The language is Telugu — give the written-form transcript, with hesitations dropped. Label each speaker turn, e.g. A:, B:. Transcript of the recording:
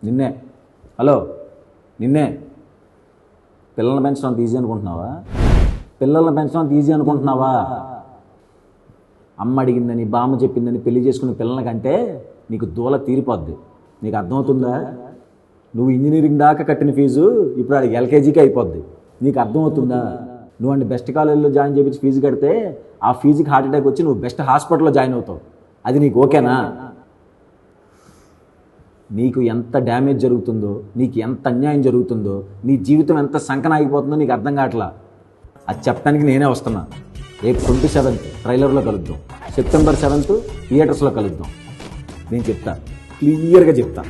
A: నిన్నే. హలో, నిన్నే. పిల్లల్ని పెంచడం అంత ఈజీ అనుకుంటున్నావా? పిల్లల్ని పెంచడం అంత ఈజీ అనుకుంటున్నావా? అమ్మ అడిగిందని, బామ్మ చెప్పిందని పెళ్లి చేసుకునే పిల్లల కంటే నీకు దూల తీరిపోద్ది. నీకు అర్థమవుతుందా? నువ్వు ఇంజనీరింగ్ దాకా కట్టిన ఫీజు ఇప్పుడు అది ఎల్కేజీకి అయిపోద్ది. నీకు అర్థమవుతుందా? నువ్వు అంటే బెస్ట్ కాలేజీలో జాయిన్ చేయించి ఫీజు కడితే ఆ ఫీజుకి హార్ట్ అటాక్ వచ్చి నువ్వు బెస్ట్ హాస్పిటల్లో జాయిన్ అవుతావు. అది నీకు ఓకేనా? నీకు ఎంత డ్యామేజ్ జరుగుతుందో, నీకు ఎంత అన్యాయం జరుగుతుందో, నీ జీవితం ఎంత సంకనాగిపోతుందో నీకు అర్థం కావట్లా. అది చెప్పడానికి నేనే వస్తున్నా. రేపు 27th ట్రైలర్లో కలుద్దాం, September 7th థియేటర్స్లో కలుద్దాం. నేను చెప్తా, క్లియర్గా చెప్తా.